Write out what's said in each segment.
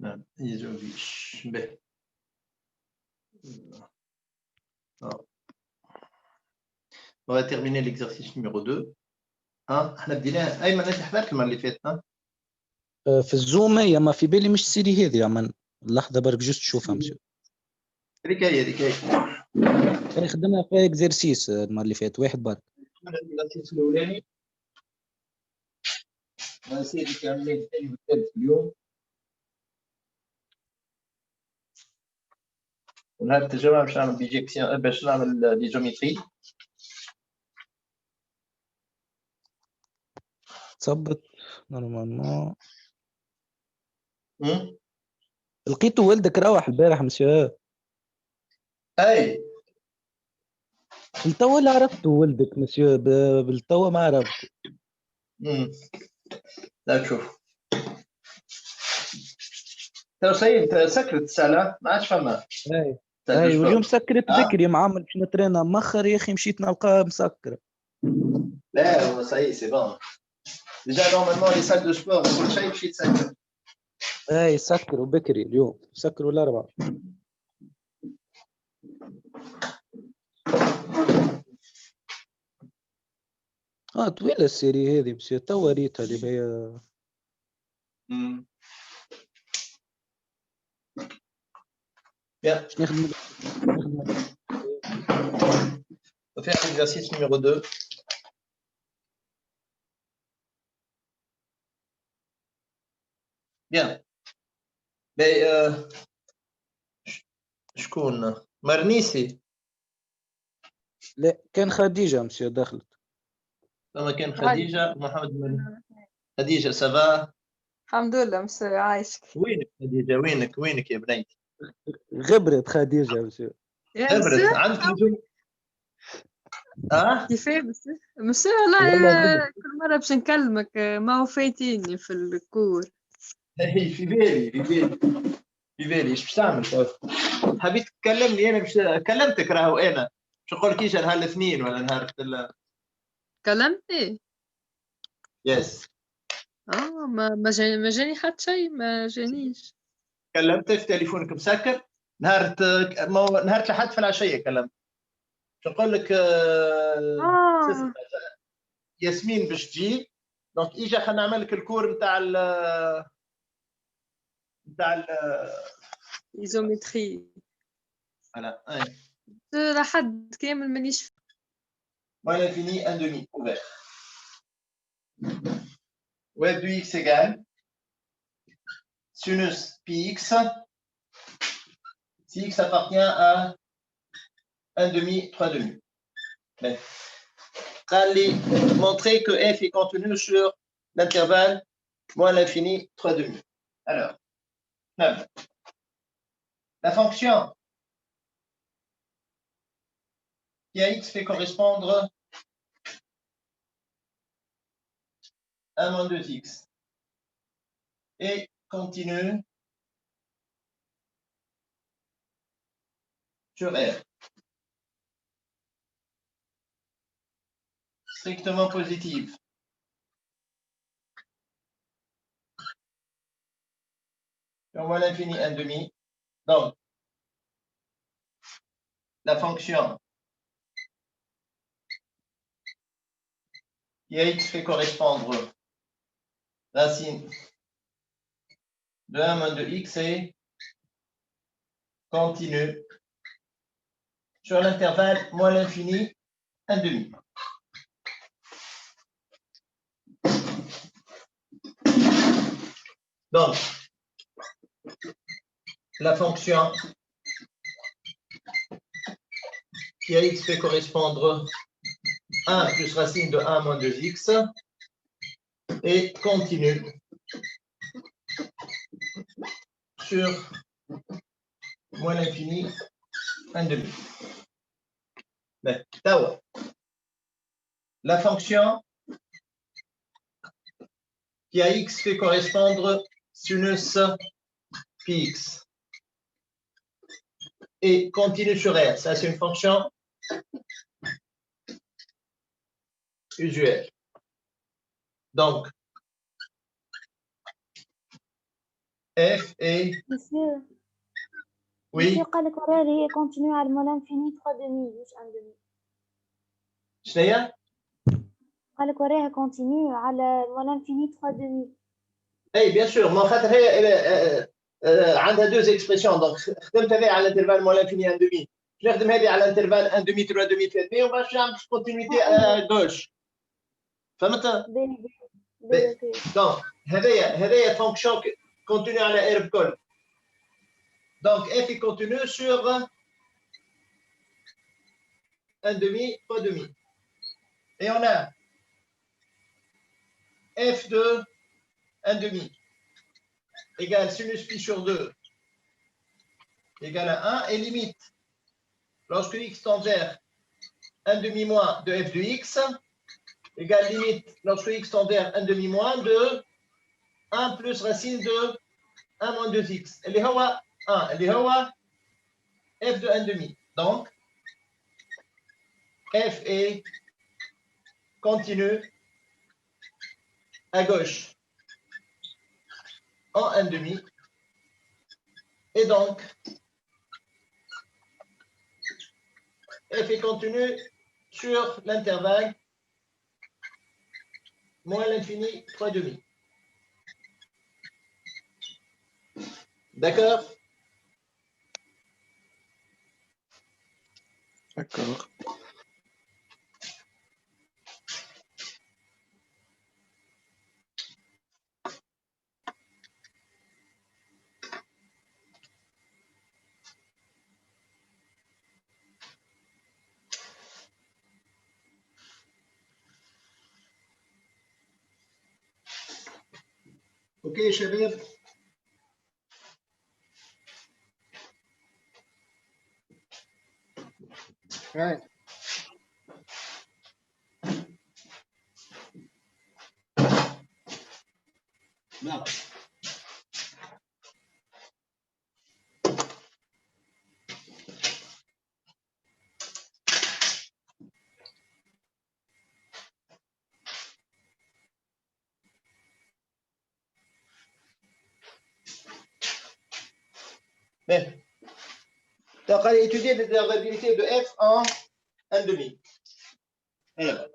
Non, Isovic. B. Alors, on va terminer l'exercice numéro 2. احنا بديناه ايمن، انت حضرت المره اللي فاتت؟ في الزوم هي ما في بالي مش سيري هذه يا من لحظه برك جوست تشوفها مسيو. هذيك هي انا خدمها في اكزرسيس المره اللي فاتت واحد برك. الاكزرسيس الاولاني نسيت كاملين الثاني والثالث اليوم، ونهار التجربه باش نعمل بيجيكسيون، باش نعمل دي جيومتري. تثبت نورمالمون. لقيتو ولدك روح البارح مسيو. اي بالتوا اللي عرفته ولدك مسيو، بالتوا ما عرفته. لا تشوف تو سيد سكرت الساعه ما عادش فما. اي واليوم سكرت بكري معمل باش نترينا مخر يا اخي، مشيت نلقاها مسكره. لا هو صحيح سي بون ديجا نورمالمون لي سال دو سبور كل شيء مشي يتسكر. اي سكروا بكري اليوم، سكروا الاربعه. طويله السيري هذه بس توا ريتها اللي هي. Bien. On va faire l'exercice numéro 2. Bien. Mais شكون؟ مرنيسي؟ لا كان خديجه مسيو دخلت. لما كان خديجه محمد مرنيسي. خديجه سافا؟ الحمد لله مسيو عايشك. وينك خديجه؟ وينك يا بنيتي؟ غبرت خديجه مسيو. غبرت عندك لزوم. كيفاه مسيو والله كل مره باش نكلمك ما وفيتيني في الكور. في بالي ايش باش تعمل؟ حبيت تكلمني انا باش كلمتك راهو انا باش نقول لك ايش نهار الاثنين ولا نهار كلمتني؟ يس. ما جاني حتى شيء، ما جانيش. كلمتك في تليفونك مسكر نهار الأحد في العشيه كلمت باش نقول لك ياسمين باش تجي دونك اجا خلينا نعمل لك الكور نتاع ايزومتري. فوالا لحد كامل مانيش. Voilà, fini, un demi, ouvert. Web du x égale sinus πx si x appartient à 1 demi, 3 demi. Allez montrer que f est contenu sur l'intervalle moins l'infini, 3 demi. Alors, la fonction qui à x fait correspondre à moins 2x et continue sur R. Strictement positive. Sur moins l'infini, 1 demi. Donc, la fonction qui à x fait correspondre racine de 1 moins de x et continue sur l'intervalle moins l'infini, 1 demi. Donc, la fonction qui à x fait correspondre 1 plus racine de 1 moins 2x et continue sur moins l'infini, 1 demi. La fonction qui à x fait correspondre sinus πx et continue sur R. Ça, c'est une fonction usuelle. Donc, F est... Monsieur, Oui, monsieur قال لك وراه هي continue على المول infini 3 demi مش 1 demi. شنو هي؟ قال لك وراها continue على المول infini 3 demi. اي بيان سور، ما خاطر هي عندها دوز اكسبرسيون، دونك خدمت هذه على الانترفال مول انفيني ان دومي، نخدم هذه على الانترفال ان دومي 3 دومي 3 دومي وباش نعمل كونتينيتي غوش. فهمت؟ باهي اوكي. دونك هذايا فونكسيون كونتينيو على اير بكل. دونك اف est continu sur un demi, 3 demi. Et on a f de 1 demi égale sinus pi sur 2 égale à 1 et limite lorsque x tend vers 1 demi moins de f de x égale limite lorsque x tend vers 1 demi moins de 1 plus racine de 1 moins 2x. اللي هو 1 اللي هو f de 1 demi. Donc f est continu à gauche en 1 demi et donc f est continu sur l'intervalle moins l'infini 3 demi. D'accord? D'accord. Ok, شباب. Right. Non. Bien. Donc, on va étudier les dérivabilités de f en 1 demi. Alors,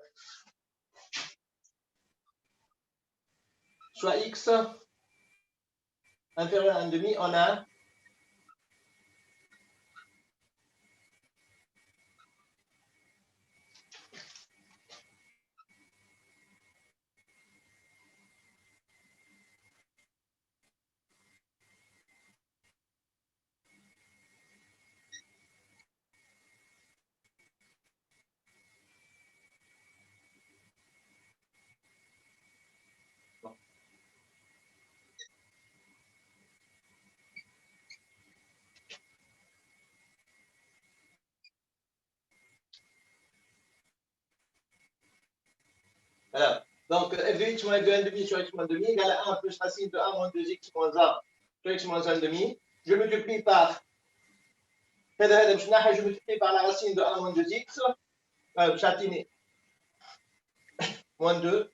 soit x inférieur à 1 demi, on a voilà. Donc, f de x moins f de 1 demi sur x moins 1 demi égale à 1 plus racine de 1 moins 2x moins 1 sur x moins 1 demi. Je multiplie par je multiplie par la racine de 1 moins 2x, j'atteins moins 2.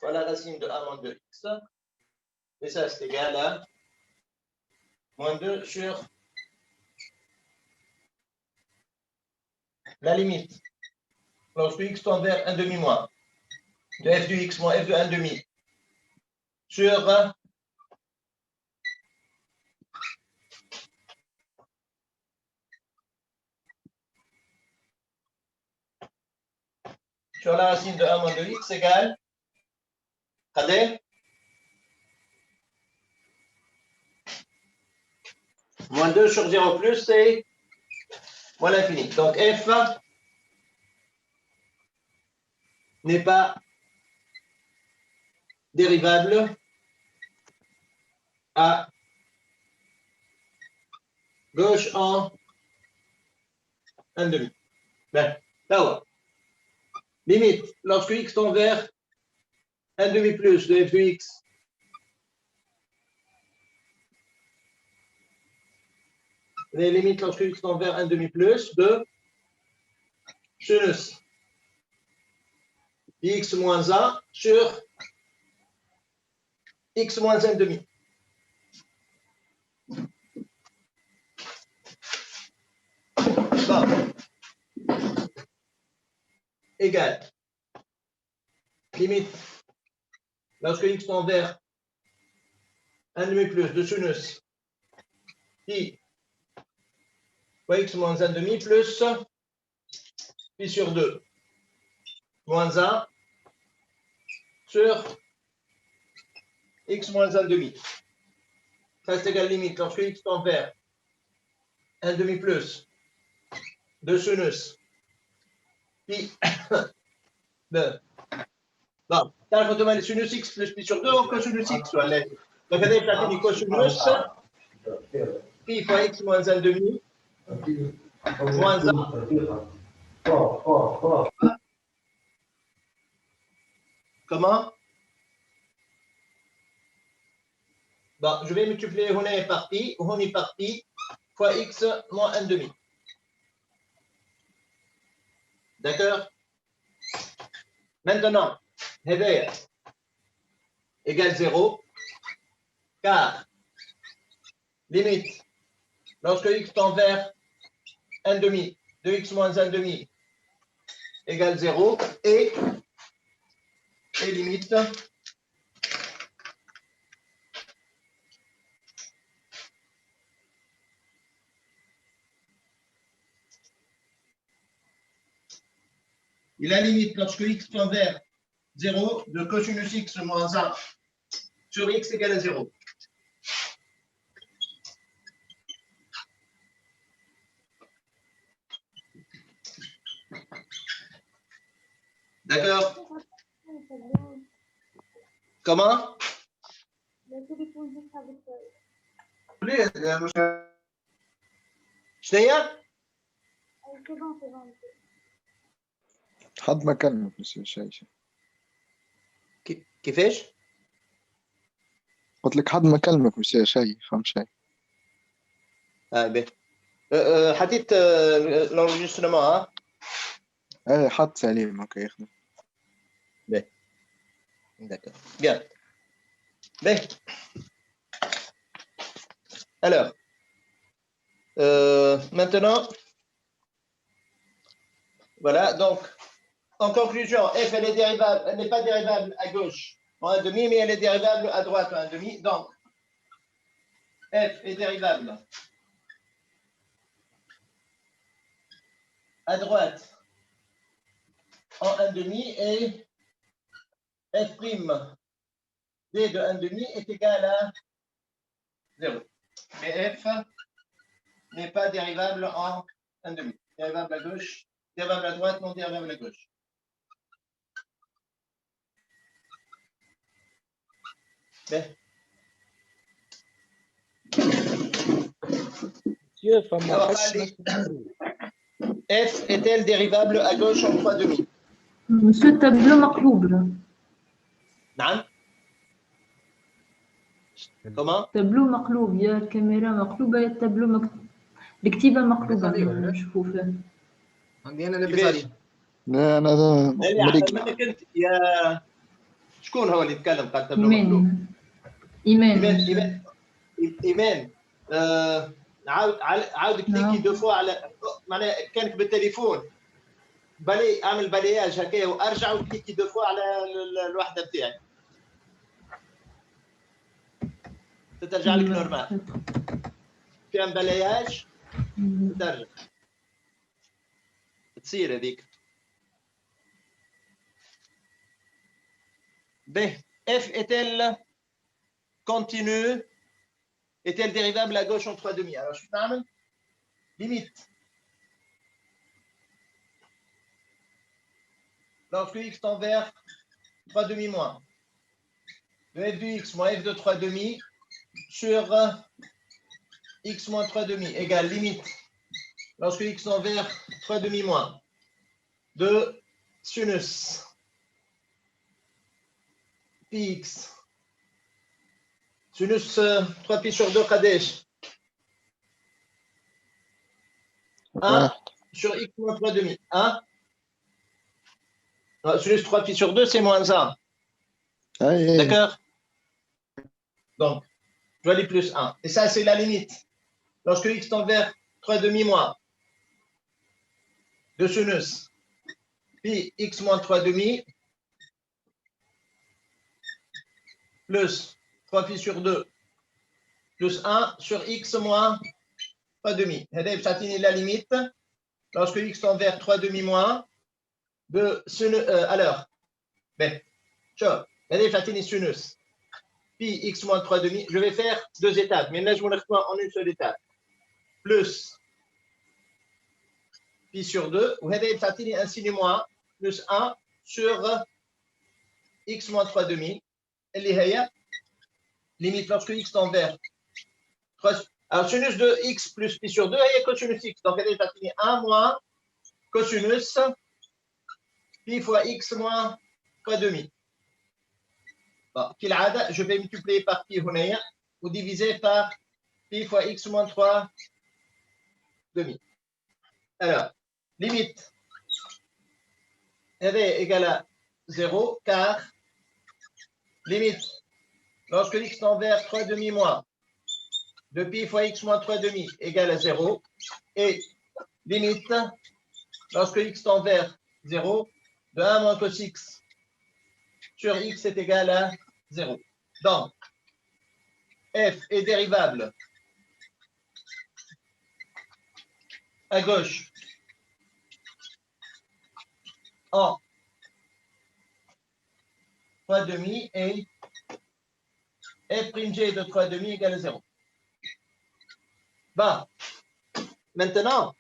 Voilà la racine de 1 moins 2x. Et ça, c'est égal à moins 2 sur la limite. Lorsque x tend vers 1 demi moins de f de x moins f de 1 demi sur la racine de 1 moins 2x égale moins 2 sur 0 plus, c'est moins l'infini. Donc f n'est pas dérivable à gauche en 1 demi. Ben, là, limite, lorsque x tend vers 1 demi plus de f de x les limites lorsque x tend vers 1 demi plus de sinus pi x moins 1 sur x moins 1 demi. Bon. Égal. Limite. Lorsque x tend vers 1 demi plus de sinus pi fois x moins 1 demi plus pi sur 2 moins 1 sur x moins 1 demi. Ça c'est égal limite lorsque x tend vers 1 demi plus de sinus pi de bon تعرف انتم sinus x plus pi sur 2 ou cosinus x ولا ايه؟ donc هذا يعطيني cosinus pi fois x moins 1 demi moins 1 comment? Bon, je vais multiplier هنا par pi, هنا par pi, fois x moins 1 demi. D'accord? Maintenant, هذايا égale 0, car limite, lorsque x tend vers 1 demi, de x moins 1 demi égale 0, et limite, et la limite lorsque x tend vers 0 de cosinus x moins 1 sur x égale à 0. D'accord? Comment? شنيا؟ حد ما كلمك مسيو شيء كيفاش؟ قلت لك حد ما كلمك مسيو شيء فهم شيء باهي حطيت l'enregistrement ها؟ ايه حط سليم اوكي يخدم باهي d'accord bien باهي alors maintenant voilà donc en conclusion f elle est dérivable, elle n'est pas dérivable à gauche en 1 demi mais elle est dérivable à droite en 1 demi donc f est dérivable à droite en 1 demi et f' d de 1 demi est égal à 0. Mais f n'est pas dérivable en 1 demi. Dérivable à gauche, dérivable à droite, non dérivable à gauche. Mais, Monsieur, فما alors, حس allez. F est-elle dérivable à gauche en 3 demi? مسيو التابلو مقلوب له. نعم. Comment? التابلو مقلوب، يا الكاميرا مقلوبة يا التابلو الكتيبة مقلوبة نشوفوا فيها. عندي انا لابس عليه. لا انا مريقل منك انت يا شكون هو اللي يتكلم قال تابلو مقلوب؟ ايمان عاود كليكي دو فوا على معناها كانك بالتليفون بالي اعمل بالياج هكايا وارجع وكليكي دو فوا على الوحده بتاعي ترجع لك نورمال في ان بالياج ترجع تصير هذيك ب f est-elle continue est-elle dérivable à gauche en 3 demi? Alors, je vais limite. Lorsque x tend vers 3 demi moins, de f de x moins f de 3 demi sur x moins 3 demi égale limite. Lorsque x tend vers 3 demi moins, de sinus px sinus 3 pi sur 2 قداش 1 sur x moins 3 demi 1 Sinus 3 pi sur 2, c'est moins 1. اي D'accord? Donc, je vais aller plus 1. Et ça, c'est la limite. Lorsque x tend vers 3 demi moins de sinus pi x moins 3 demi plus 3 pi sur 2 plus 1 sur x moins 3 demi. Ça finit la limite. Lorsque x tend vers 3 demi moins de sinus. Alors, ben, ça finit sinus pi x moins 3 demi. Je vais faire 2 étapes, mais là, je vous le en une seule étape. Plus pi sur 2, ça finit ainsi moins plus 1 sur x moins 3 demi. Limite lorsque x tend vers 3. Alors, sinus de x plus pi sur 2, et cosinus x. Donc, ça finit 1 moins cosinus pi fois x moins 3 demi. Bon, je vais multiplier par pi ou diviser par pi fois x moins 3 demi. Alors, limite r égale à 0, car limite, lorsque x tend vers 3 demi moins de pi fois x moins 3 demi égale à 0, et limite, lorsque x tend vers 0, de 1 moins cos x sur x est égal à 0. Donc, f est dérivable à gauche en 3 demi et f' de 3 demi égale à 0. Bon, maintenant,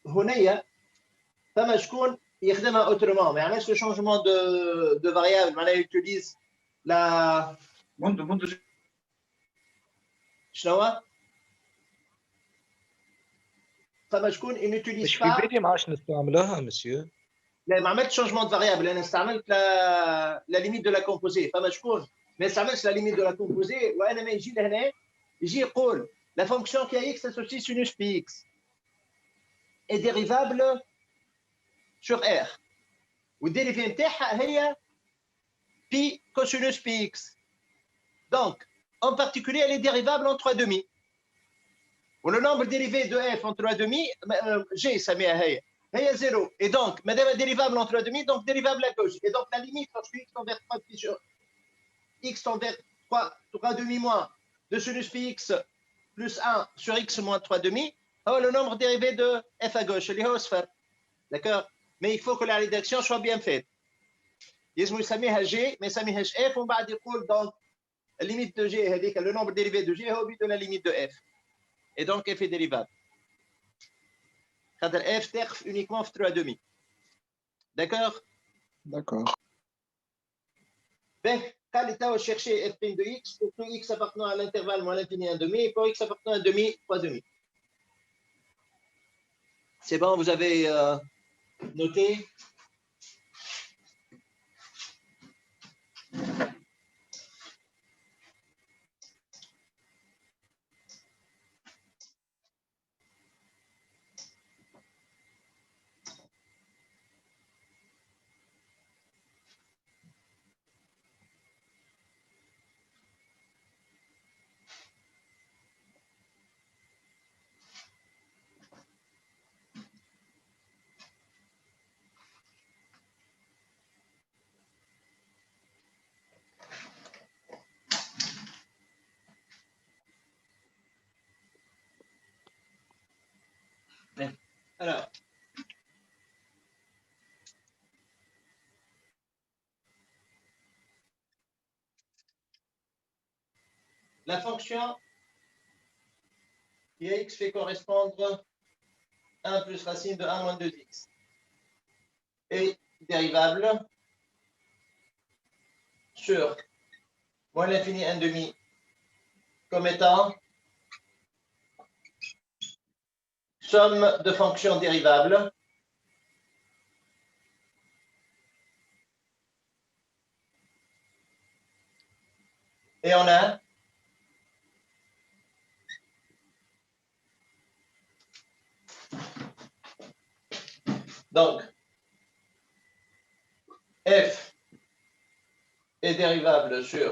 هنا فما شكون يخدمها autrement ما يعملش le changement de variable معناها utilise la شنو فما شكون il n'utilise مش في pas بالي ما عادش نستعملوها مسيو. لا ما عملتش changement de variable انا استعملت la limite de la composée فما شكون ما استعملش la limite de la composée وانا ما يجي لهنا يجي يقول la fonction qui a x associée sinus pi x est dérivable sur R والديريفي نتاعها هي pi cosinus pi x. Donc, en particulier, elle est dérivable en 3 demi. Ou le nombre dérivé de f en 3 demi, g, ça met à هي 0. Et donc, madame est dérivable en 3 demi, donc dérivable à gauche. Et donc, la limite, lorsque x tend vers 3 pi sur x tend vers 3 demi moins de sinus pi x plus 1 sur x moins 3 demi, le nombre dérivé de f à gauche, d'accord? Mais il faut que la rédaction soit bien faite. يسمو يسميها G ما يسميهاش F ومن بعد يقول donc la limite de G هذيك le nombre dérivé de G هو بيد la limite de F et donc F est dérivable خاطر F تقف uniquement في 3 demi. D'accord? داكور. Ben, قال لي توا chercher F' de X pour tout X appartenant à l'intervalle moins l'infini 1 demi et pour X appartenant à 1 demi 3 demi. C'est bon, vous avez noté? Alors, la fonction qui à x fait correspondre 1 plus racine de 1 moins 2x est dérivable sur moins l'infini 1 demi comme étant somme de fonctions dérivables et on a Donc, f est dérivable sur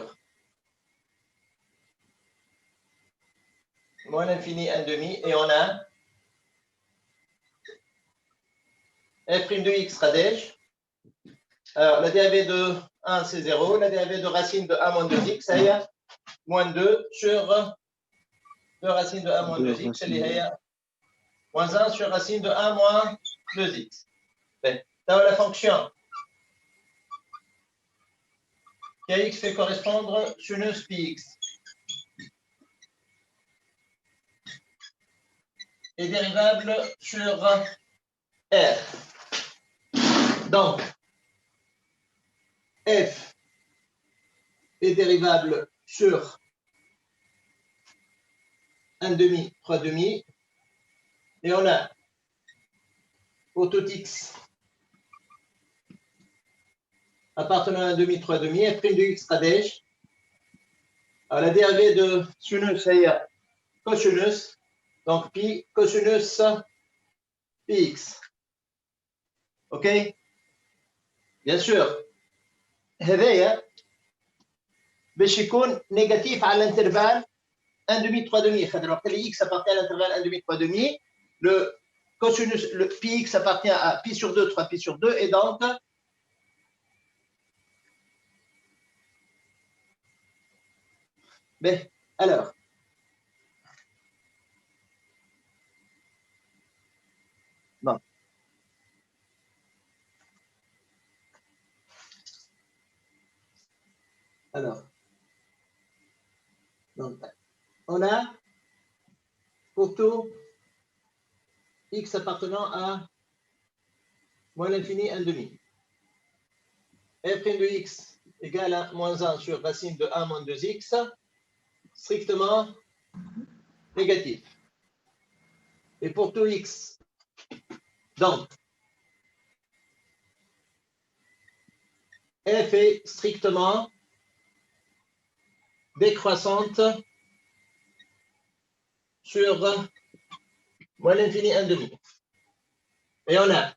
moins l'infini 1/2 et on a f' de x radège. Alors, la dérivée de 1, c'est 0. La dérivée de racine de 1 moins 2x, c'est moins 2 sur 2 racine de 1 moins 2x, c'est moins 1 sur racine de 1 moins 2x. Dans la fonction kx fait correspondre sinus px est dérivable sur r. Donc, f est dérivable sur 1/2, 3/2, et on a pour tout x appartenant à 1/2, 3/2, f' de x radège. Alors, la dérivée de sinus, c'est cosinus, donc pi cosinus px. OK? Bien sûr, هذايا باش يكون négatif à l'intervalle 1/2, 3/2. خاطر وقت اللي x appartient à l'intervalle 1/2, 3/2, le cosinus, le pi x appartient à pi sur 2, 3 pi sur 2, et donc mais alors bon. Alors, donc, on a pour tout x appartenant à moins l'infini 1/2. f' de x égale à moins 1 sur racine de 1 moins 2x, strictement négatif. Et pour tout x, donc, f est strictement décroissante sur moins l'infini 1/2. Et on a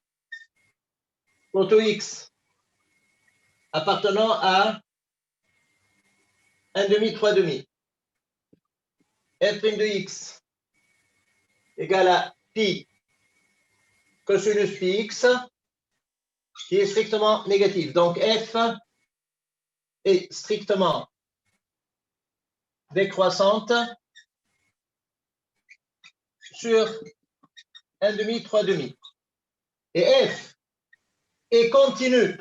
pour tout x appartenant à 1/2, 3/2, f' de x égale à pi cosinus px, qui est strictement négatif. Donc f est strictement décroissante sur 1/2, 3/2. Et f est continue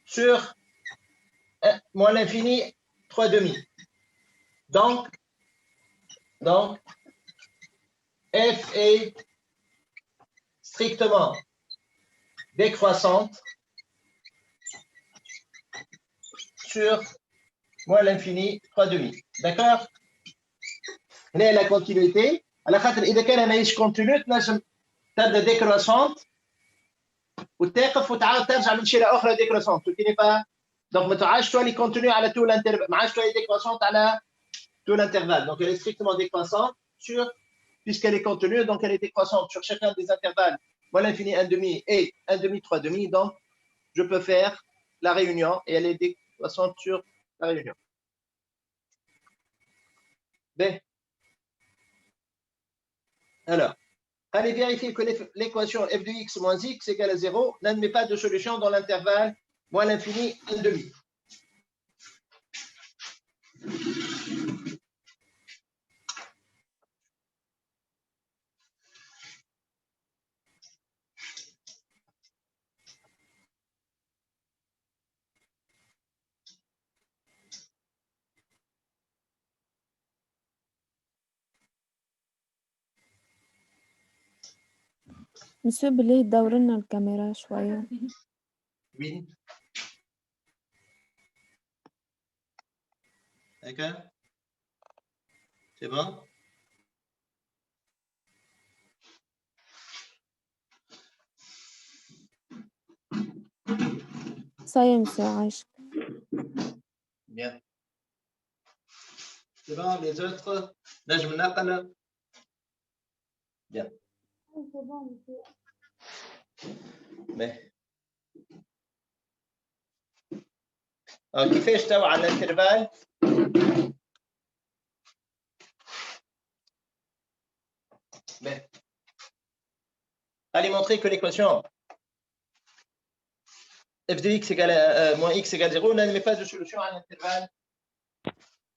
sur moins l'infini 3/2. Donc, f est strictement décroissante sur moins l'infini 3/2. D'accord? هنا la continuité. على خاطر إذا كان ماهيش كونتينيو تنجم تبدا ديكروسونت وتقف وتعاود ترجع من شيله اخرى ديكروسونت. Donc, ما تعادش تولي كونتينيو على تو الانترفال، ما عادش تولي décroissante على tout l'intervalle. Donc, elle est strictement décroissante sur, puisqu'elle est contenue, donc elle est décroissante sur chacun des intervalles, moins l'infini 1/2 et 1/2, 3/2. Donc, je peux faire la réunion et elle est décroissante sur la réunion. B. Alors, allez vérifier que l'équation f de x moins x égale à 0 n'admet pas de solution dans l'intervalle moins l'infini 1/2. مسيو بالله دور لنا الكاميرا شوية. Oui. D'accord? C'est bon? Ça y est, monsieur Aïch. Bien. C'est bon, les autres? Là, je me n'appelle. Bien. C'est bon, monsieur. Mais كيفاش توا على الانترفال allez montrer que l'équation f de x égale moins x égale 0 n'admet pas de solution à l'intervalle.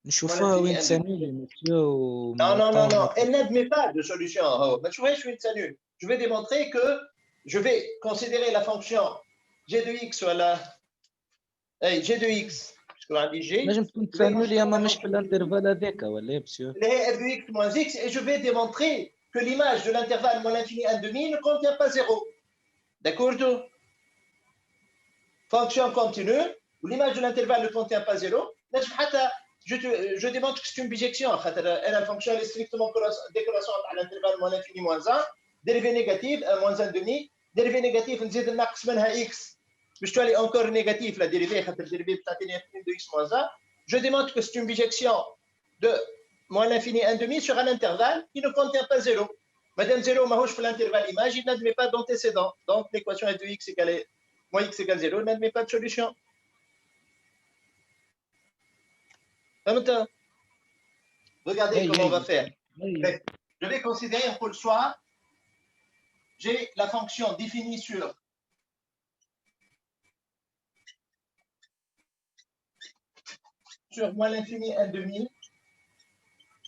نشوفوها وين تسالوني مسيو Non, non, non, non, elle n'admet pas de solution. Oh, mais tu vois, je suis nul. Je vais démontrer que je vais considérer la fonction g de x sur la g de x sur un g. نجم تكون تسالوني اما مش في الانترفال هذاك ولا إيه مسيو؟ Les f de x moins x et je vais démontrer que l'image de l'intervalle moins l'infini 1 demi ne contient pas 0. D'accord? Fonction continue où l'image de l'intervalle ne contient pas 0. Je démontre que c'est une bijection. La fonction est strictement décroissante à l'intervalle moins l'infini moins 1. Dérivée négative, moins 1 demi. Dérivée négative, on dit de max منها x. Je dois aller encore négatif, la dérivée, la dérivée de x moins 1. Je démontre que c'est une bijection de moins l'infini 1 demi sur un intervalle qui ne contient pas 0. Madame 0, mahouche pour l'intervalle image, il n'admet pas d'antécédent. Donc l'équation f de x égale moins x égale 0 n'admet pas de solution. Regardez comment on va faire. Je vais considérer pour le soir, j'ai la fonction définie sur moins l'infini 1 demi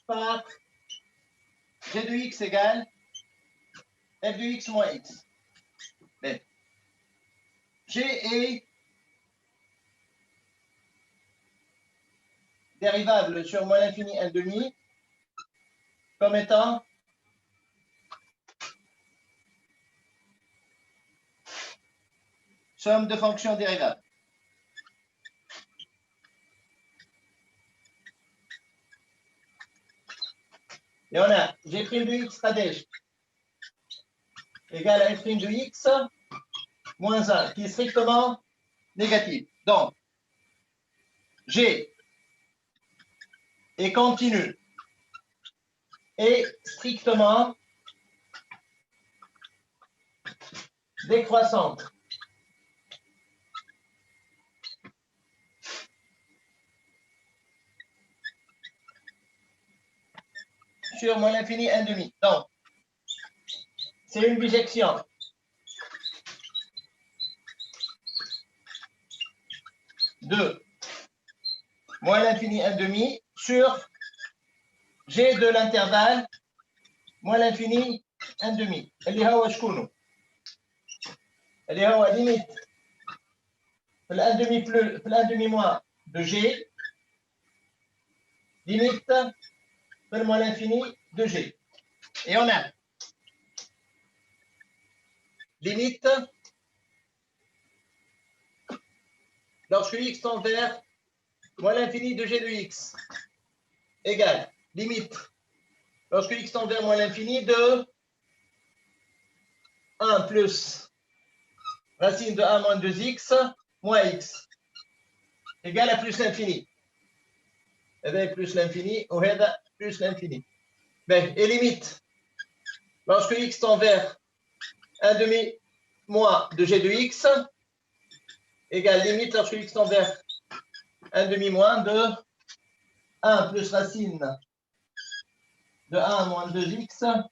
par g de x égale f de x moins x. Bien. G est dérivable sur moins l'infini 1 demi comme étant somme de fonctions dérivables. Et on a g' de x radège égale à f' de x moins 1 qui est strictement négatif. Donc, g est continu et strictement décroissante. Sur moins l'infini 1 demi. Donc, c'est une bijection de moins l'infini 1 demi sur g de l'intervalle moins l'infini 1 demi. اللي هو شكونه؟ اللي هو limite في ال 1 demi plus في ال 1 demi moins de g limite في le moins l'infini de g. Et on a limite lorsque x tend vers moins l'infini de g de x égale limite lorsque x tend vers moins l'infini de 1 plus racine de 1 moins 2x moins x égale à plus l'infini. هذا plus l'infini وهذا plus l'infini. Et limite lorsque x tend vers 1 demi moins de g de x égale limite lorsque x tend vers 1 demi moins de 1 plus racine de 1 moins 2x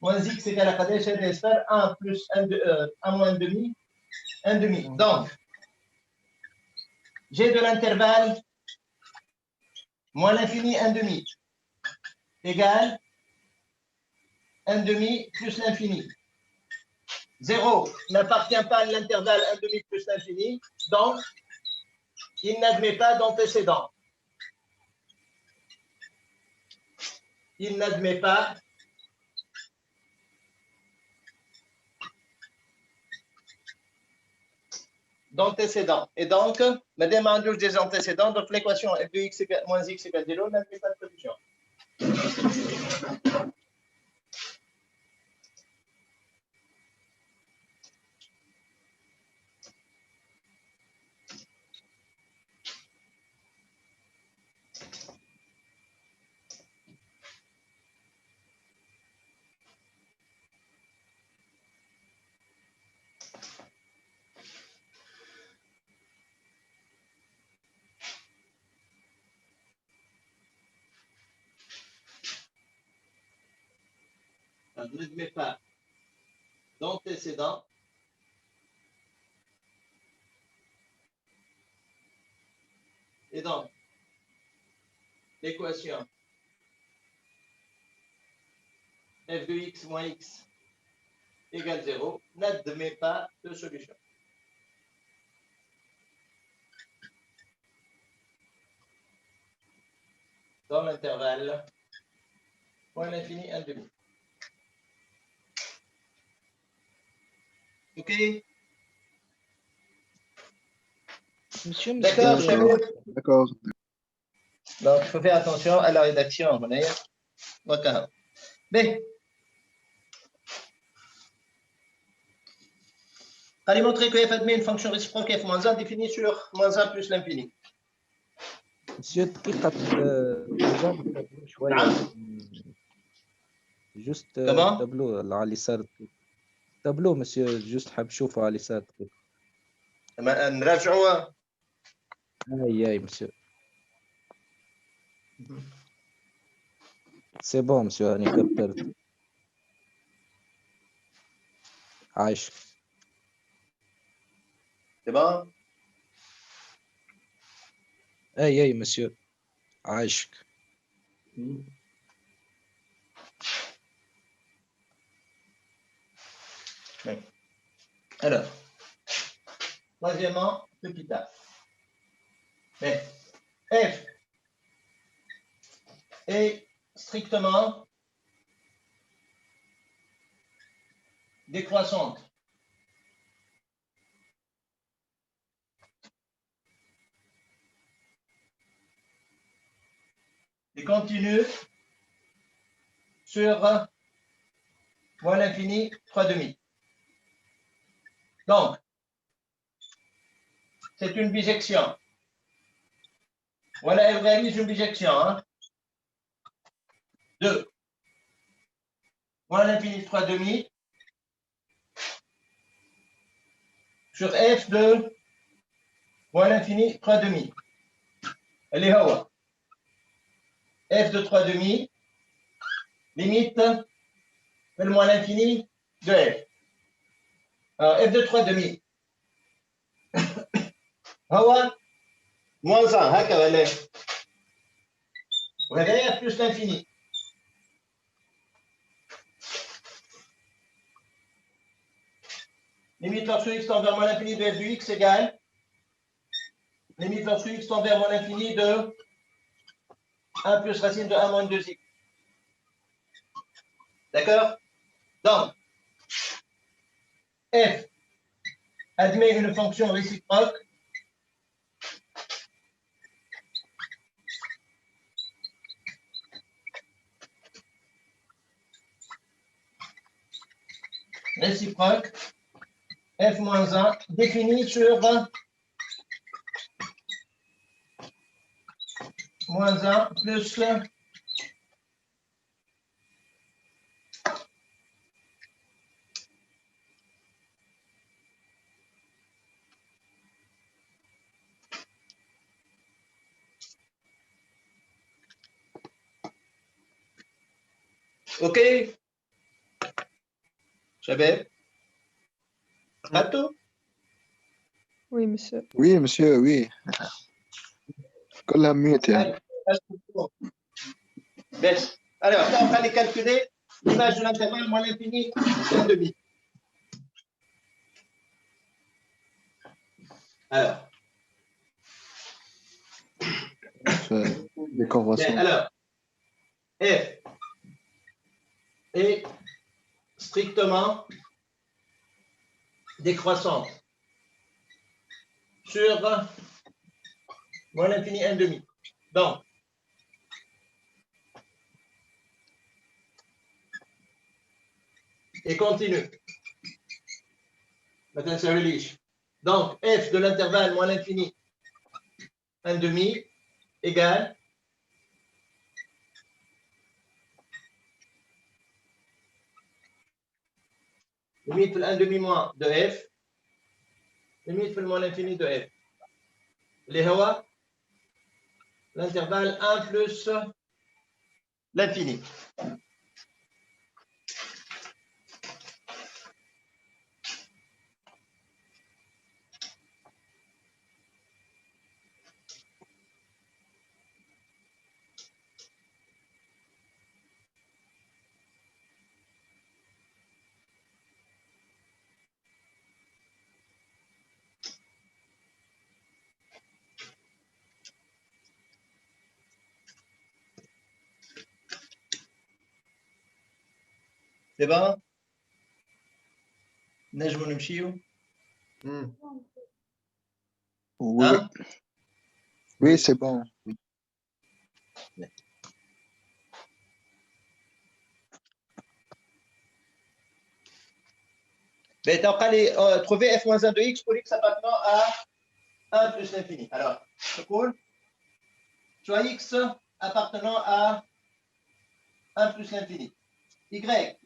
moins x égale à قداش هذا يصير 1 plus 1 moins 1 demi 1 demi. Donc, g de l'intervalle moins l'infini 1 demi égale 1 demi plus l'infini. 0 n'appartient pas à l'intervalle 1 demi plus l'infini, donc il n'admet pas d'antécédent. Il n'admet pas d'antécédent. Et donc, madame a des antécédents, donc l'équation f de x moins x égale 0 n'admet pas de solution. n'admets pas d'antécédent et donc l'équation f de x moins x égale 0 n'admet pas de solution. Dans l'intervalle moins l'infini 1 demi. OK? Monsieur D'accord, Moussa, Chabib. D'accord. Donc, il faut faire attention à la rédaction. D'accord. B. Allez montrer que f admet une fonction réciproque f moins 1 définie sur moins 1 plus l'infini. مسيو دقيقة ديجا نتبعو شوية جوست كمان؟ التابلو على اليسار التابلو مسيو جوست حاب نشوفه على اليسار دقيقة نراجعوا هاي مسيو سي بون مسيو راني كبرت عايشك C'est bon? اي مسيو عايشك Alors, troisièmement, petit a. Mais f est strictement décroissante. Et continue sur moins l'infini 3 demi. Donc, c'est une bijection. Voilà, elle réalise une bijection. Hein? 2. Moins l'infini 3 demi sur f de moins l'infini 3 demi. Elle est haut. F de 3 demi, limite le moins l'infini de f. Alors, f de 3 demi. Hawa, moins 1, هكذا ليه؟ وهذا f plus l'infini. Limite lorsque x tend vers moins l'infini de f de x égale limite lorsque x tend vers moins l'infini de 1 plus racine de 1 moins 2x. D'accord? Donc, f admet une fonction réciproque f moins 1 définie sur moins 1 plus OK? Shabab? Rato? Oui, monsieur. Oui, monsieur, oui. كلها ميوت يعني. Baisse. Alors, là, on va aller calculer l'image de l'intervalle moins l'infini, 1 demi. Alors, Des conventions. alors, f est strictement décroissante sur moins l'infini 1 demi. Donc, et continue. Maintenant, ça relige. Donc, f de l'intervalle moins l'infini 1 demi égale limite de 1 demi moins de f, limite de moins l'infini de f. Les hawa, l'intervalle 1 plus l'infini. C'est bon? نجموا نمشيو؟ Oui, Hein? oui, c'est bon. Ben, donc, allez, trouver f-1 de x pour x appartenant à 1 plus l'infini. Alors, c'est cool. Soit x appartenant à 1 plus l'infini. Y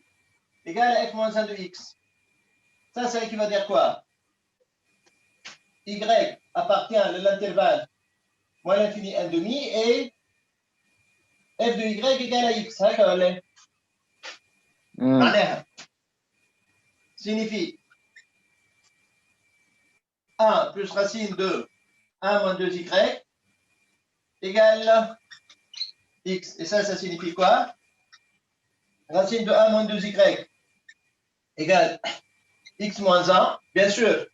égale à f-1 de x. Ça qui va dire quoi? Y appartient à l'intervalle moins l'infini 1 demi et f de y égale à x. هكا ولا؟ معناها signifie 1 plus racine de 1 moins 2y égale x. Et ça signifie quoi? Racine de 1 moins 2y égale x moins 1. Bien sûr,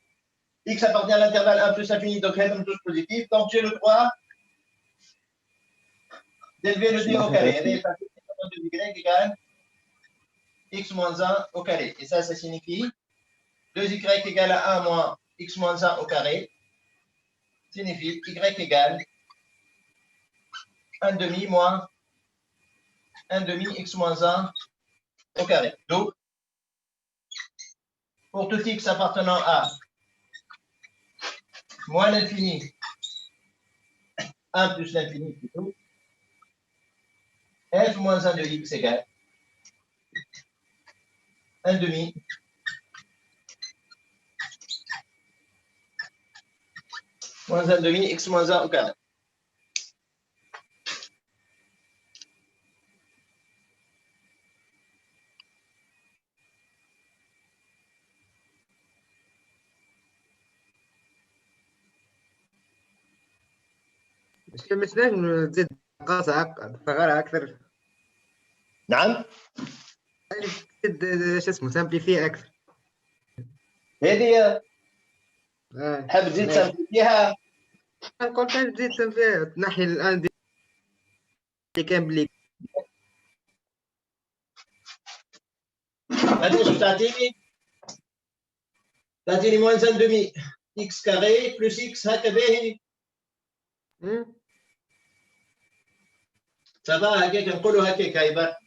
x appartient à l'intervalle 1 plus infini, donc elle est tous positif. Donc j'ai le droit d'élever le d au carré. Et les de y égale x moins 1 au carré. Et ça signifie 2y égale à 1 moins x moins 1 au carré. Signifie y égale 1 demi moins 1 demi x moins 1 au carré. Donc, pour tout x appartenant à moins l'infini, 1 plus l'infini plutôt, f moins 1 de x égale 1 demi moins 1 demi x moins 1 au carré. مش لازم تزيد قاسة صغيرة أكثر. نعم تزيد شو اسمه سامبليفي أكثر. هذه تحب تزيد سامبليفيها؟ نقول تزيد سامبليفيها تنحي الآن دي اللي كان بلي. قداش تعطيني؟ تعطيني moins 1 demi x carré plus x هكا باهي. سافا هكاك نقولوا هكاك هاي برك.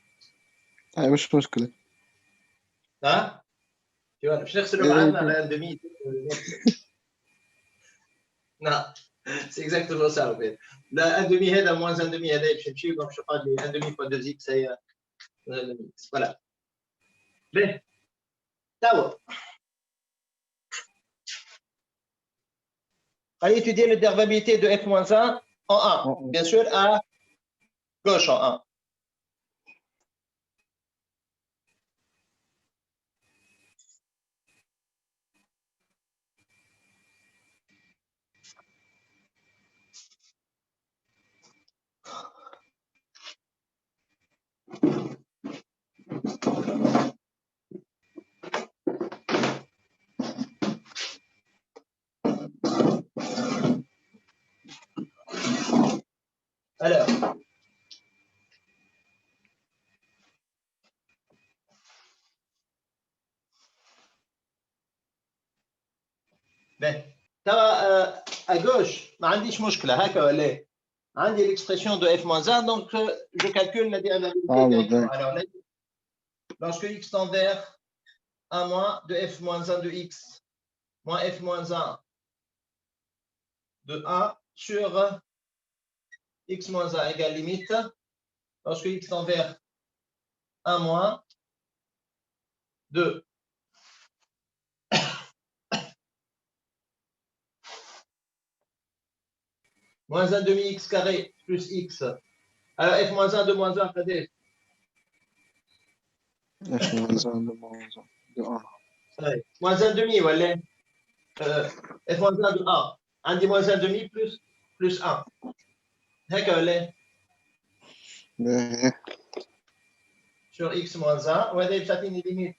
مش مشكلة. ها؟ باش نغسلوا بعضنا على 1 demi. Non, c'est exactement ça en fait. La 1 demi هذا moins 1 demi هذا باش نمشيو باش نقعد لي 1 demi fois 2x هي voilà. باهي. توا allez étudier l'observabilité de f-1 en 1, bien sûr à gauche en 1. Alors, ben, à gauche, ما عنديش مشكلة هكا ولا إيه؟ عندي l'expression de f-1, donc je calcule la dérivabilité directement. Alors, là, lorsque x tend vers 1 moins de f-1 de x moins f-1 de 1 sur x moins 1 égale limite, lorsque x tend vers 1 moins de moins 1 demi x carré plus x. Alors f moins 1 de moins 1, regardez. f moins 1 de moins 1 de 1. Ouais. Moins 1 demi, voilà. F moins 1 de 1. On dit moins 1 demi plus 1. D'accord, sur x moins 1, on va dire que une limite.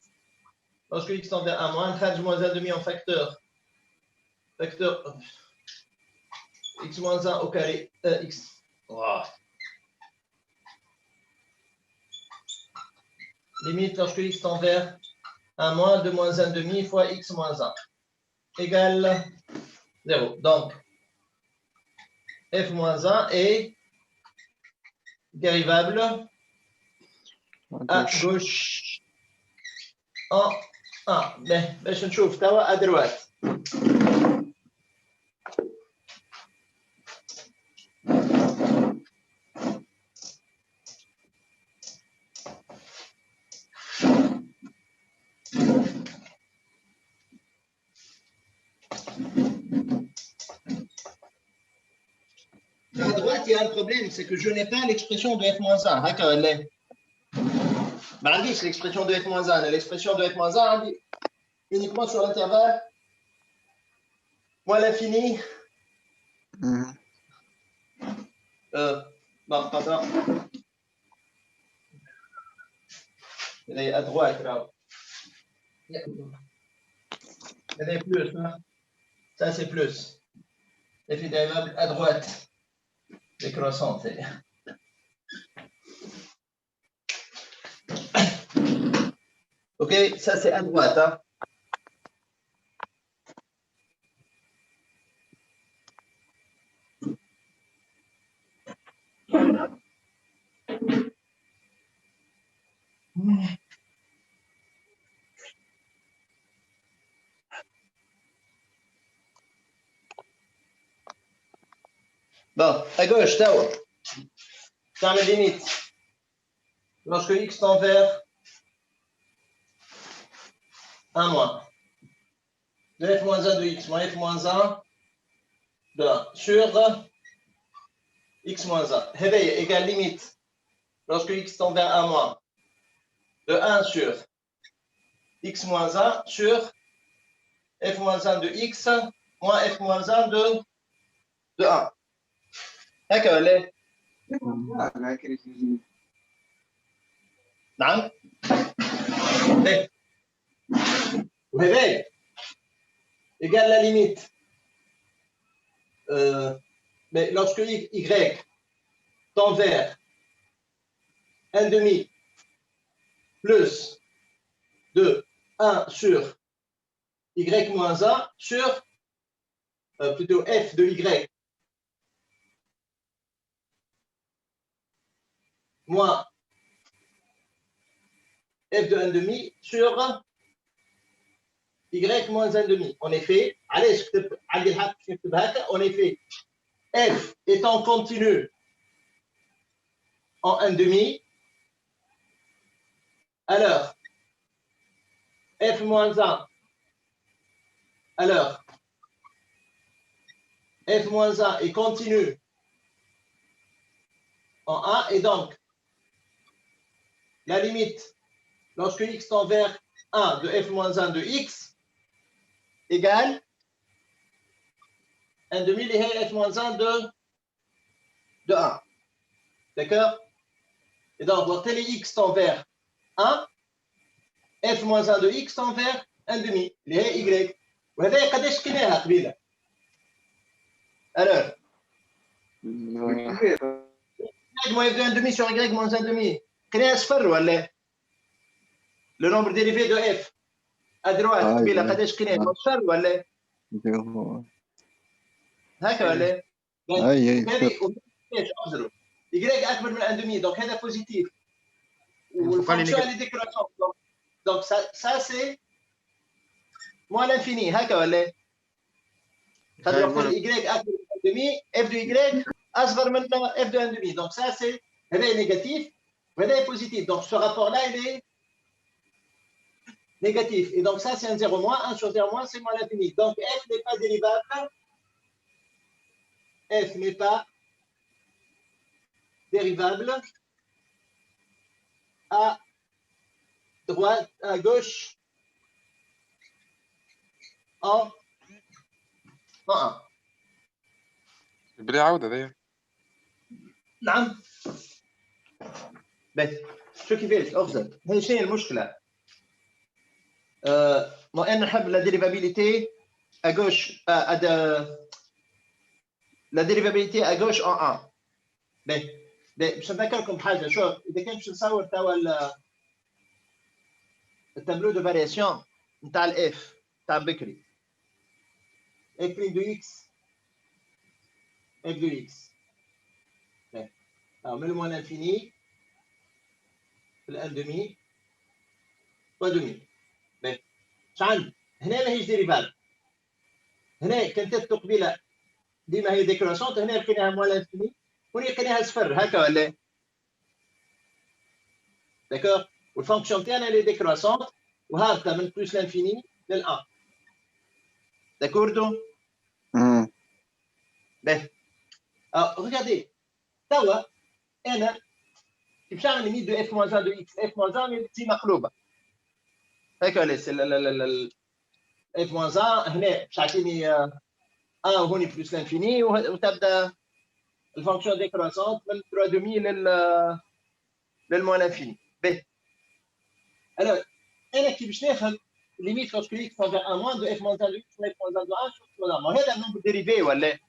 Lorsque x tend vers 1 moins, on moins 1 demi en facteur. Facteur x moins 1 au carré. X. Wow. limite lorsque x tend vers 1 moins 2 moins 1 demi fois x moins 1 égale 0. Donc, f moins 1 est dérivable à gauche en 1. Mais باش نشوف توا à droite. À droite, il y a un problème, c'est que je n'ai pas l'expression de f-1. D'accord, elle est. C'est l'expression de f-1. L'expression de f-1 uniquement sur l'intervalle moins l'infini. Non, pardon. Elle est à droite, là. Elle est plus, hein? Ça, c'est plus. F est dérivable à droite. Décroissante. Ok, ça c'est à droite. Hein? Bon, à gauche, dans les limites. Lorsque x tend vers 1 moins. De f moins 1 de x moins f moins 1 de 1 sur x moins 1. Réveil égale limite. Lorsque x tend vers 1 moins. De 1 sur x moins 1 sur f moins 1 de x moins f moins 1 de 1. D'accord, les. Non. Réveil égale la limite. Mais lorsque y tend vers 1 demi plus de 1 sur y moins 1 sur plutôt f de y moins f de 1 demi sur y moins 1 demi. En effet, en effet, f étant continu en 1 demi, alors f moins 1, alors f moins 1 est continu en 1 et donc la limite lorsque x tend vers 1 de f moins 1 de x égale 1 demi les f moins 1 de 1. D'accord? Et donc, quand télé x tend vers 1, f moins 1 de x tend vers 1 demi les y. وهذا قداش كناها قبيله؟ Alors, y moins f de 1 demi sur y moins 1 demi. كناها صفر ولا؟ Le nombre dérivé de f à droite قبيله قداش كناها صفر ولا؟ هكا ولا؟ y اكبر من 1 demi donc هذا بوزيتيف. والفونكسيون اللي ديكراسيون donc ça c'est moins l'infini هكا ولا؟ خاطر وقت y اكبر من 1 demi f de y اصغر من f de 1 demi donc ça c'est هذا négatif وهذا positif donc ce rapport là il est négatif et donc ça c'est un 0 moins 1 sur 0 moins c'est moins l'infini donc f n'est pas dérivable. F n'est pas dérivable à droite, à gauche, en 1. بلا عودة ذي. نعم. بس شو كيفاش أفضل؟ هي شنو المشكلة؟ ما أنا نحب la dérivabilité à gauche, la dérivabilité à gauche en 1. باش نذكركم بحاجة شوف إذا كان باش نصور توا التابلو دو فارياسيون نتاع الاف تاع بكري اف بريم دو اكس اف دو اكس من الموان انفيني في الان دومي ودومي شعن هنا ماهيش ديريفال هنا كانت قبيله ديما هي ديكراسونت هنا لقيناها موان انفيني هنا لقيناها صفر هكا ولا داكور والفونكسيون تاعنا اللي ديكراسونت وهابطه من بلوس لانفيني لل1 داكوردو باهي regardez توا انا كيف باش نعمل ليميت دو اف موان 1 دو اكس اف موان 1 تجي مقلوبه هكا ولا اف موان 1 هنا باش تعطيني 1 وهوني بلوس لانفيني وتبدا الفونكسيون ديكراسونت من 3 دومي للموان انفيني باهي الوغ انا كي باش ناخذ ليميت لوسكو اكس تنفع 1 موان دو اف موان 1 دو اكس اف موان 1 دو 1 هذا النومبر ديريفي ولا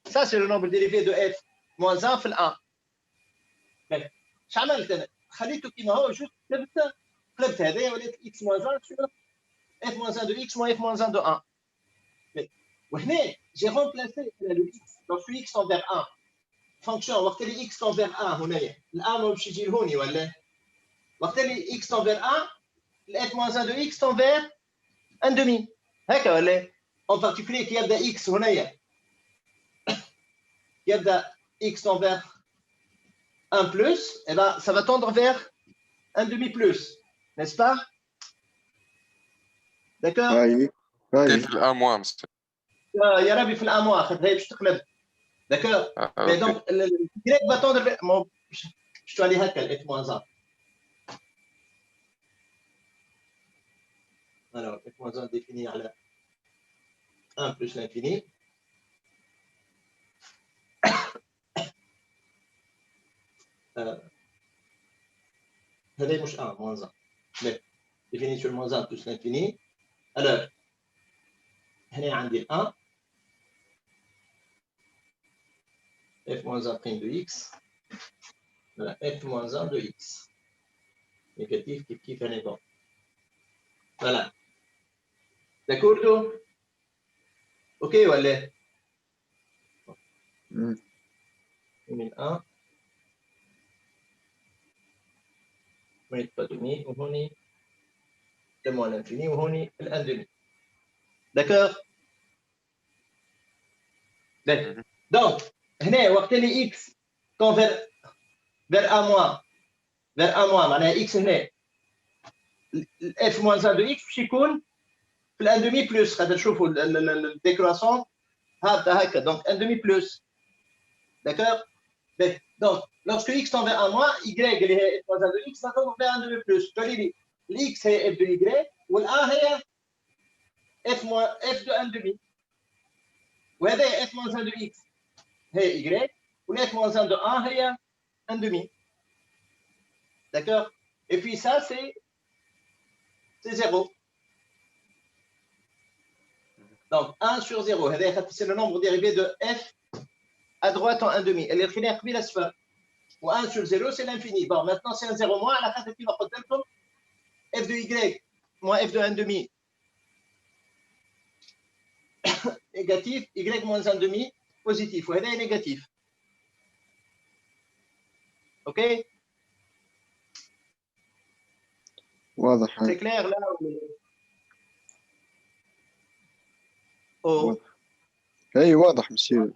ça c'est le nombre dérivé de f moins 1 في ال 1 اش عملت انا خليته كيما هو جوست قلبت هذايا ولات x moins 1 sur f moins 1 de x moins f moins 1 de 1 وهنا j'ai remplacé le x lorsque x tend vers 1 fonction وقت اللي x tend vers 1 هنايا الان ما باش يجي لهوني ولا وقت اللي x tend vers 1 f moins 1 de x tend vers 1 demi هكا ولا en particulier كي يبدا x هنايا يبدا x tend vers 1 plus, et ben ça va tendre vers 1 demi plus, n'est-ce pas? D'accord? كيف الان موان يا ربي في الاموا خاطر هي باش تقلب. D'accord? Mais donc le y va tendre vers je dois aller هكا الاف moins 1. Alors f moins 1 défini على 1 plus l'infini. هذا مش 1 moins 1 mais défini sur moins 1 plus l'infini. Alors هنا عندي 1 f moins 1 prime de x voilà f moins 1 de x négatif qui fait un bon voilà d'accord ok ولا من 1 من 3 demi وهوني le moins l'infini وهوني ال 1 demi d'accord donc هنا وقت اللي x tend vers 1 moins vers 1 moins معناها x هنا f moins 1 de x باش يكون في ال 1 demi plus خاطر شوفوا الديكراسون هابطه هكا donc 1 demi plus d'accord donc lorsque x tend vers 1 moins y اللي هي f moins 1 de x va tendre vers 1 demi plus تولي لي x هي f de y والa هي f de 1 demi وهذا f moins 1 de x هي y وال f moins 1 de 1 هي 1 demi d'accord et puis ça c'est 0 donc 1 sur 0 c'est le nombre dérivé de f à droite en 1 demi اللي لقيناه قبيله صفر و 1 sur 0 c'est l'infini bon maintenant c'est un 0 moins على خاطر كيما قلت لكم f de y moins f de 1 demi négatif y moins 1 demi positif وهذا négatif ok واضح c'est clair là oh اي واضح مسيو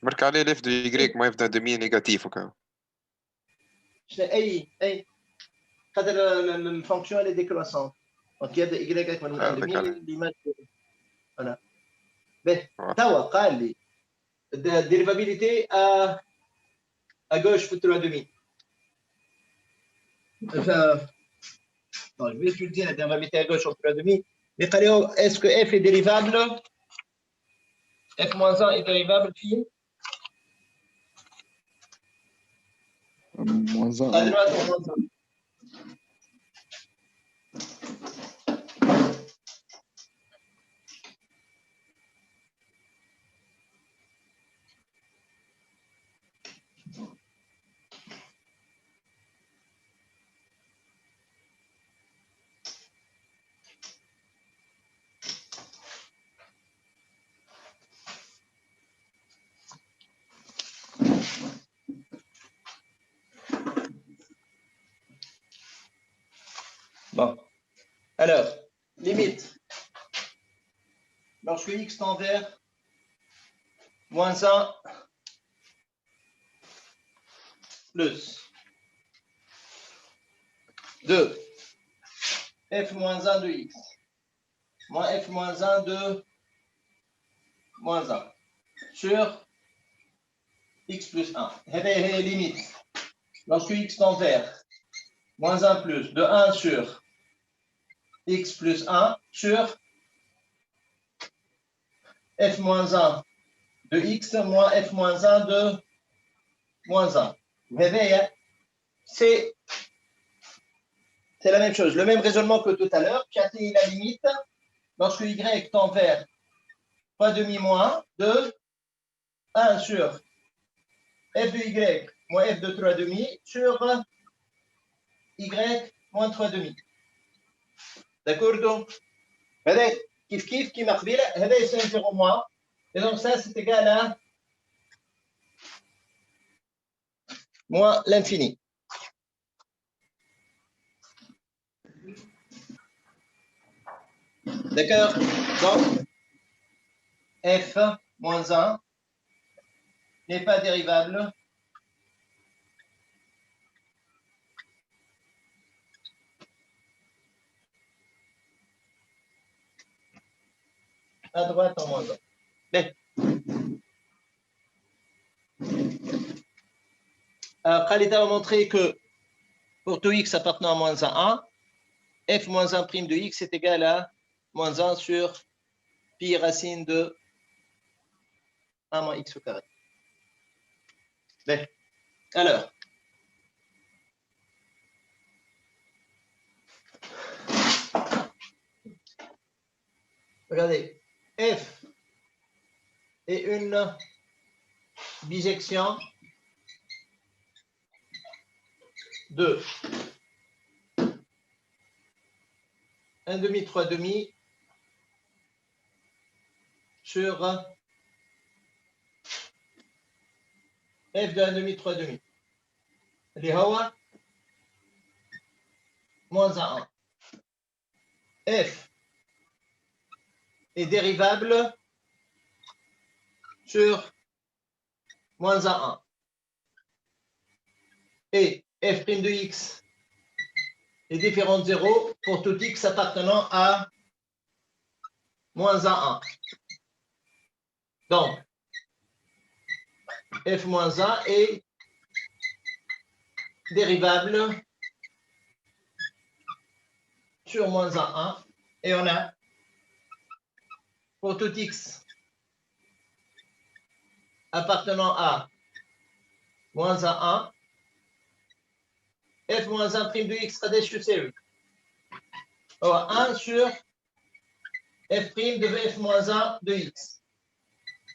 برك عليه الاف دو يغريك ما يبدا دومي نيجاتيف وكا اي خاطر الفونكسيون اللي ديكروسون دونك يبدا y اكبر من 1 demi اللي ما voilà باهي توا قال لي dérivabilité à gauche في 3 demi je vais étudier la dérivabilité à gauche en 3 demi mais قال لي est-ce que f est dérivable f moins 1 est dérivable في à droite ou moins 1 Bon. Alors, limite. Lorsque x tend vers moins 1 plus 2 f moins 1 de x moins f moins 1 de moins 1 sur x plus 1. Et limite. Lorsque x tend vers moins 1 plus de 1 sur x plus 1 sur f moins 1 de x moins f moins 1 de moins 1. Vous voyez, c'est la même chose, le même raisonnement que tout à l'heure. Tu atteins la limite lorsque y tend vers 3,5 moins de 1 sur f de y moins f de 3,5 sur y moins 3,5. D'accord? Donc, kif kif qui marque bien, c'est 0 moins. Et donc ça, c'est égal à moins l'infini. D'accord? Donc, f moins 1 n'est pas dérivable à droite en moins 1. Mais, Khalida a montré que pour tout x appartenant à moins 1, f moins 1 prime de x est égal à moins 1 sur pi racine de 1 moins x au carré. Bien. Alors, regardez, f est une bisection de 1,5, 3,5 sur f de 1,5, 3,5. اللي هو moins 1. F est dérivable sur moins 1. Et f' de x est différent de 0 pour tout x appartenant à moins 1. Donc, f moins 1 est dérivable sur moins 1. Et on a pour tout x appartenant à moins 1, f moins 1 prime de x قداش يساوي؟ هو 1 sur f prime de f moins 1 de x.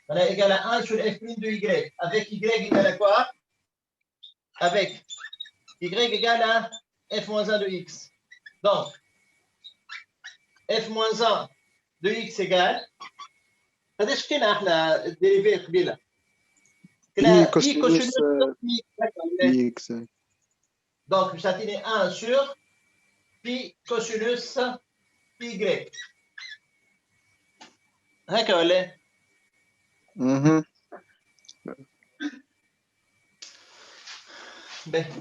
On est égal à 1 sur f prime de y. Avec y égale à quoi? Avec y égale à f moins 1 de x. Donc, f moins 1 de x égale قداش كنا احنا الديريفي قبيله؟ كنا pi cosinus pi. x. Donc, ça tenait 1 sur pi cosinus pi y. هكا ولا؟ باهي.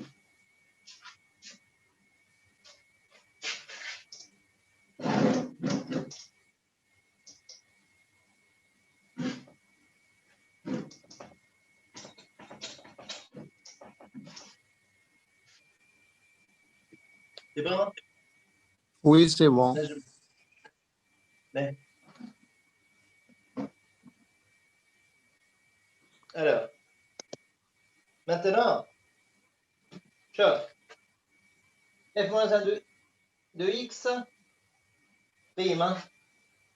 C'est bon? Oui, c'est bon. Alors, maintenant, chauffe. f moins 1 de x prime. Hein?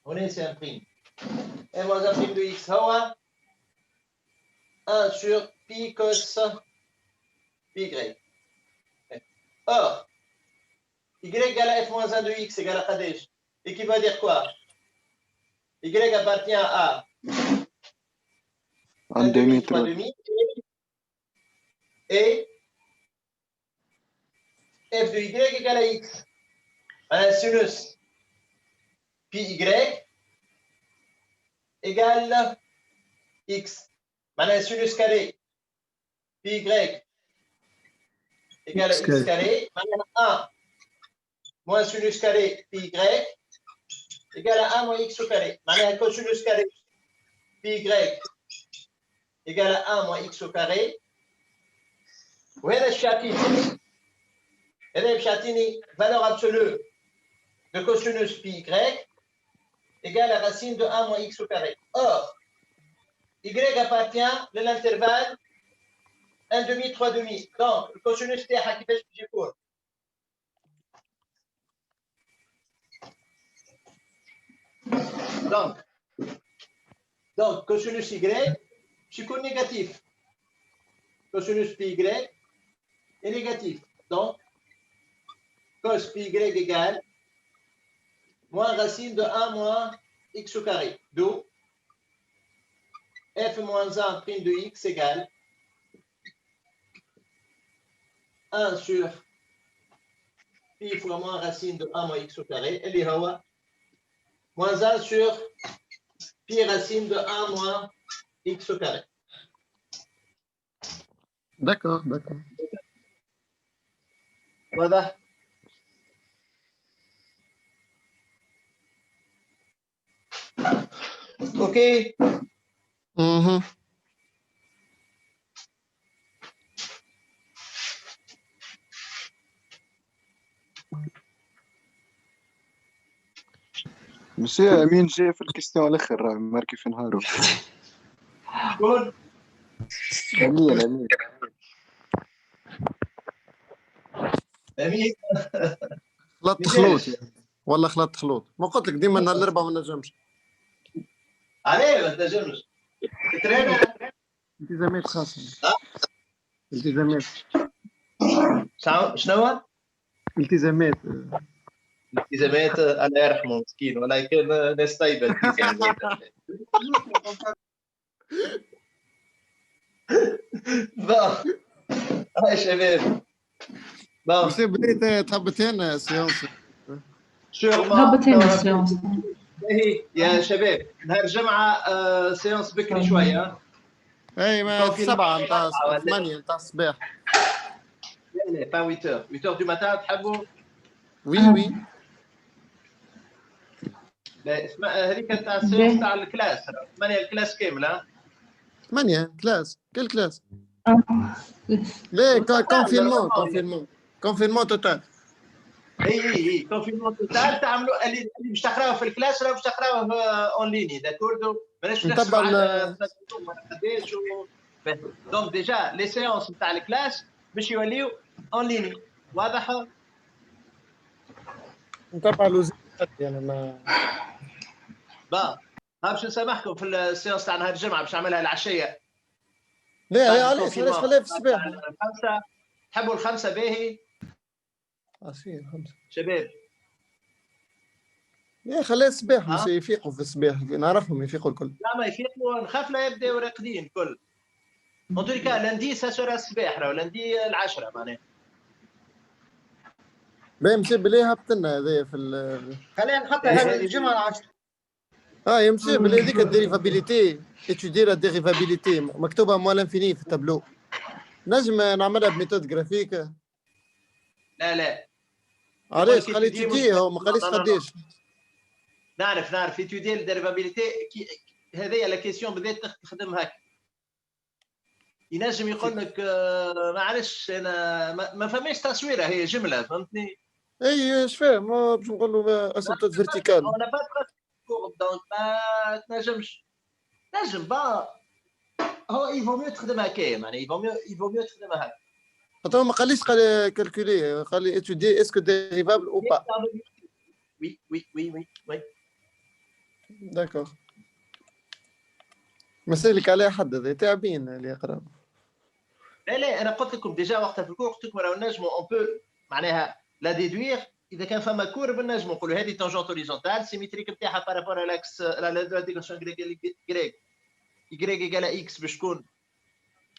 On est c'est un prime. f moins 1 prime de x, 1 sur pi cos pi y. Or, y égale à f moins 1 de x égale à Kadesh. Et qui va dire quoi? Y appartient à 1,5, 3,5 et f de y égale à x. معناها sinus pi y égale x. معناها sinus carré pi y égale X x carré. معناها 1 moins sinus carré pi y égale à 1 moins x au carré. معناها cosinus carré pi y égale à 1 moins x au carré. وهذا الشاتيني هذا الشاتيني valeur absolue de cosinus pi y égale à racine de 1 moins x au carré. Or, y appartient à l'intervalle 1 demi, 3 demi. Donc, le cosinus تاعها كيفاش باش يكون؟ Donc, cosinus y باش يكون négatif. Cosinus pi y est négatif. Donc, cos pi y égale moins racine de 1 moins x au carré. D'où f moins 1 prime de x égale 1 sur pi fois moins racine de 1 moins x au carré. Et les hawa moins 1 sur pi racine de 1 moins x au carré. D'accord, d'accord. Voilà. OK. Mhm. مسيو امين جاي في الكيستيون الاخر راه ماركي في نهارو. شكون؟ امين امين امين خلطت خلوط يعني. والله خلطت خلوط، ما قلت لك ديما نهار الاربعاء ما نجمش. عليه ما تنجمش ترينا التزامات خاصة. التزامات شنو؟ التزامات التزامات الله يرحمه مسكين ولكن ناس طيبه التزامات. بون هاي شباب بون مسيو بديت تهبطين سيونس هبطين السيونس يا شباب نهار الجمعه سيونس بكري شويه. اي ما 7 نتاع 8 نتاع الصباح. لا با 8h دو ماتان تحبوا؟ وي وي لا اسمع هذيك تاع السيونس تاع الكلاس 8 الكلاس كامله 8 كلاس كل كلاس. لا كونفينمون توتال. اي كونفينمون توتال تعملوا اللي باش تقراوه في الكلاس ولا باش تقراوه اون ليني داكوردو بلاش نتبع قداش دونك ديجا لي سيونس نتاع الكلاس باش يوليو اون ليني واضح. نتبع الوزارات يعني ما با باش نسامحكم في السيونس تاع نهار الجمعه باش نعملها العشيه. لا علاش خليها في الصباح؟ الخمسه تحبوا الخمسه باهي عصير 5 شباب. يا خليها الصباح يفيقوا في الصباح نعرفهم يفيقوا الكل. لا ما يفيقوا نخاف لا يبداو راقدين الكل. ان توريكا لندي ساسورا الصباح راه لندي العشرة معناها. باهي مسيب بلي هبطنا هذايا في خلينا نحطها هذه الجمعه العشرة. يمشي بلي هذيك الديريفابيليتي اتودي لا ديريفابيليتي مكتوبه مول انفيني في التابلو. نجم نعملها بميثود جرافيك. لا علاش قال لي تدي هو ما قاليش قداش. نعرف ايتودي الديريفابيليتي هذيا لا كيسيون بدات تخدم هكا. ينجم يقول لك معلش انا ما فماش تصويره هي جمله فهمتني. اي اش فاهم باش نقول له اسيمبتوت فيرتيكال. انا با دونك ما تنجمش نجم با هو يفو ميو تخدم هكايا معناها يفو ميو تخدمها هكا. خاطر ما قاليش قال كالكولي قال لي اتودي اسكو ديريفابل او با. وي داكوغ ما سالك عليها حد هذا تعبين اللي يقرا. لا انا قلت لكم ديجا وقتها في الكور قلت لكم راهو نجموا اون بو معناها لا ديدوير اذا كان فما كورب نجموا نقولوا هذه تونجونت هوريزونتال سيميتريك نتاعها بارابور لاكس لا ديغاسيون غريك y égale x باش تكون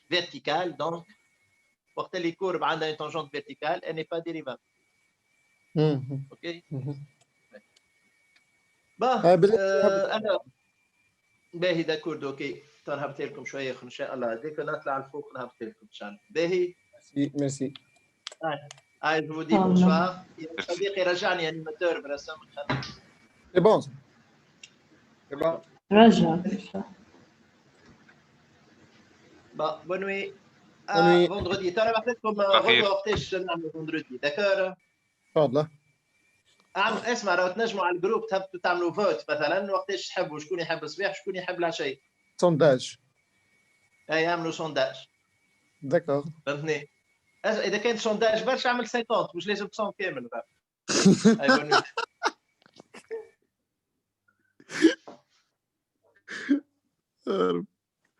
فيرتيكال دونك وقت اللي كورب عندها تونجونت فيرتيكال elle n'est pas dérivable. اوكي مهم. با بالله انا باهي داكورد اوكي نهبط لكم شويه ان شاء الله هذيك نطلع لفوق نهبط لكم ان شاء الله باهي ميرسي هاي جو دي بونسوار صديقي رجعني انيماتور برسم سي بون رجع با بونوي Bonne nuit. فوندردي ترى بعثت لكم غدوه وقتاش نعملوا فوندردي داكور تفضل اسمع راهو تنجموا على الجروب تهبطوا تعملوا فوت مثلا وقتاش تحبوا شكون يحب الصباح شكون يحب العشاء سونداج اي يعملوا سونداج داكور فهمتني اذا كان سونداج برشا اعمل 50 مش لازم 100 كامل يا رب